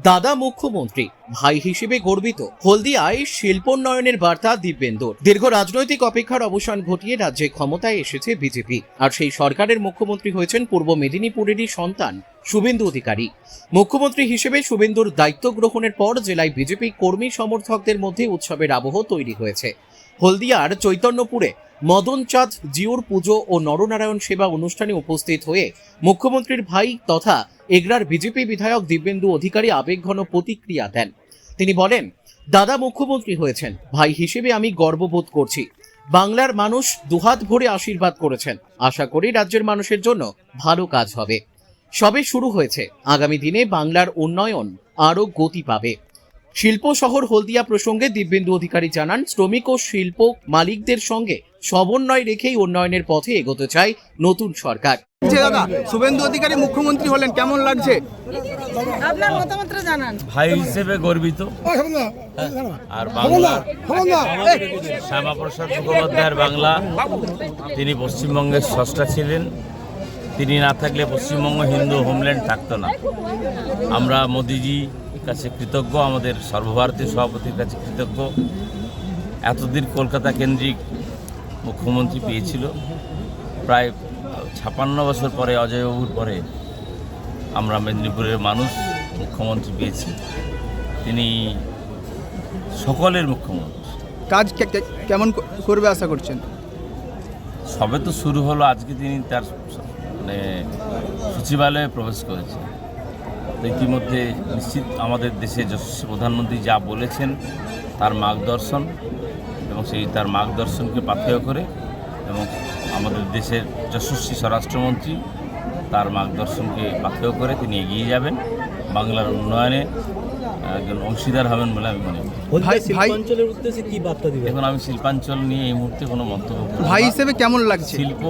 দাদা মুখ্যমন্ত্রী, ভাই হিসেবে গর্বিত। হলদিয়ায় শিল্পোন্নয়নের বার্তা দিব্যেন্দুর। দীর্ঘ রাজনৈতিক অপেক্ষার অবসান ঘটিয়ে রাজ্যে ক্ষমতায় এসেছে বিজেপি, আর সেই সরকারের মুখ্যমন্ত্রী হয়েছেন পূর্ব মেদিনীপুরেরই সন্তান শুভেন্দু অধিকারী। মুখ্যমন্ত্রী হিসেবে শুভেন্দুর দায়িত্ব গ্রহণের পর জেলায় বিজেপি কর্মী সমর্থকদের মধ্যে উৎসবের আবহ তৈরি হয়েছে। হলদিয়ার চৈতন্যপুরে মদন চাঁদ জিউর পুজো ও নরনারায়ণ সেবা অনুষ্ঠানে উপস্থিত হয়ে মুখ্যমন্ত্রীর ভাই তথা এগরার বিজেপি বিধায়ক দিব্যেন্দু অধিকারী আবেগঘন প্রতিক্রিয়া দেন। তিনি বলেন, দাদা মুখ্যমন্ত্রী হয়েছেন, ভাই হিসেবে আমি গর্ববোধ করছি। বাংলার মানুষ দুহাত ভরে আশীর্বাদ করেছেন। আশা করি রাজ্যের মানুষের জন্য ভালো কাজ হবে। সবে শুরু হয়েছে, আগামী দিনে বাংলার উন্নয়ন আরও গতি পাবে। শিল্প শহর হলদিয়া প্রসঙ্গে দিব্যেন্দু অধিকারী জানান, শ্রমিক ও শিল্প মালিকদের সঙ্গে সমন্বয় রেখেই উন্নয়নের পথে এগোতে চায় নতুন সরকার। দাদা, শুভেন্দু অধিকারী মুখ্যমন্ত্রী হলেন, কেমন লাগছে? আপনার মতামত জানান। ভাই হিসেবে গর্বিত। আর বাংলা শ্যামাপ্রসাদ মুখোপাধ্যায়ের বাংলা, তিনি পশ্চিমবঙ্গের স্রষ্টা ছিলেন। তিনি না থাকলে পশ্চিমবঙ্গ হিন্দু হোমল্যান্ড থাকতো না। আমরা মোদিজি কাছে কৃতজ্ঞ, আমাদের সর্বভারতীয় সভাপতির কাছে কৃতজ্ঞ। এতদিন কলকাতা কেন্দ্রিক মুখ্যমন্ত্রী পেয়েছিল, প্রায় 56 বছর পরে, অজয়বাবুর পরে আমরা মেদিনীপুরের মানুষ মুখ্যমন্ত্রী পেয়েছি। তিনি সকলের মুখ্যমন্ত্রী। কাজ কেমন করবে আশা করছেন? সবে তো শুরু হলো, আজকে তিনি তার সচিবালয়ে প্রবেশ করেছেন। তো ইতিমধ্যে নিশ্চিত আমাদের দেশের যশস্বী প্রধানমন্ত্রী যা বলেছেন তার মার্গদর্শন, এবং তার মার্গদর্শনকে পাথেয় করে, এবং আমাদের দেশের যশস্বী স্বরাষ্ট্রমন্ত্রী তার মার্গদর্শনকে পাথেয় করে তিনি এগিয়ে যাবেন। বাংলার উন্নয়নে একজন অংশীদার হবেন বলে আমি মনে করি। শিল্পাঞ্চলের উদ্দেশ্যে কি বার্তা দিবেন? এখন আমি শিল্পাঞ্চল নিয়ে এই মুহূর্তে কোনো মন্তব্য করব না। ভাই হিসেবে কেমন লাগছে? শিল্প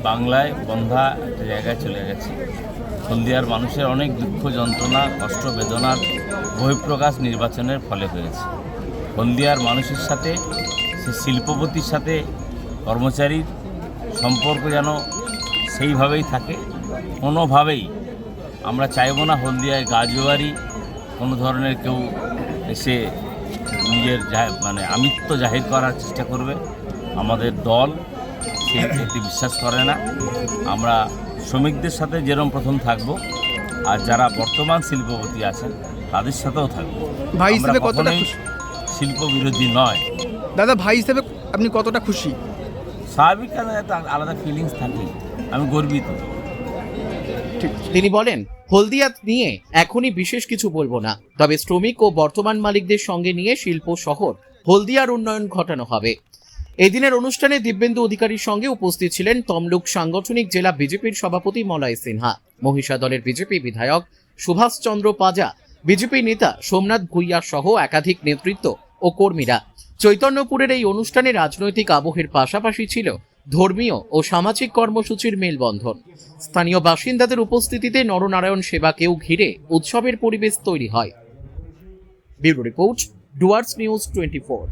বাংলায় বন্ধা একটা জায়গায় চলে গেছে। হলদিয়ার মানুষের অনেক দুঃখ, যন্ত্রণা, কষ্ট, বেদনার বহিঃপ্রকাশ নির্বাচনের ফলে হয়েছে। হলদিয়ার মানুষের সাথে, সে শিল্পপতির সাথে কর্মচারীর সম্পর্ক যেন সেইভাবেই থাকে। কোনোভাবেই আমরা চাইব না হলদিয়ায় গাজোয়ারি কোনো ধরনের কেউ এসে নিজের আমিত্ব জাহির করার চেষ্টা করবে। আমাদের দল এটি বিশ্বাস করে না। আমরা শ্রমিকদের সাথে যেরকম প্রথম থাকব, আর যারা বর্তমান শিল্পপতি আছেন তাদের সাথেও থাকবো। ভাই হিসেবে কতটা শিল্প বিরোধী নয়। দাদা, ভাই হিসেবে আপনি কতটা খুশি? স্বাভাবিক, কারণ একটা আলাদা ফিলিংস থাকে। আমি গর্বিত। তিনি বলেন, হলদিয়া নিয়ে এখনই বিশেষ কিছু বলবো না, তবে শ্রমিক ও বর্তমান মালিকদের সঙ্গে নিয়ে শিল্প শহর হলদিয়ার উন্নয়ন ঘটানো হবে। এই দিনের অনুষ্ঠানে দিব্যেন্দু অধিকারীর সঙ্গে উপস্থিত ছিলেন তমলুক সাংগঠনিক জেলা বিজেপির সভাপতি মলয় সিনহা, মহিষা দলের বিজেপি বিধায়ক সুভাষচন্দ্র পাজা, বিজেপি নেতা সোমনাথ ভুইয়া সহ একাধিক নেতৃত্ব ও কর্মীরা। চৈতন্যপুরের এই অনুষ্ঠানে রাজনৈতিক আবহের পাশাপাশি ছিল ধর্মীয় ও সামাজিক কর্মসূচির মেলবন্ধন। স্থানীয় বাসিন্দাদের উপস্থিতিতে নরনারায়ণ সেবাকেও ঘিরে উৎসবের পরিবেশ তৈরি হয়। Bureau report, Dooars news 24।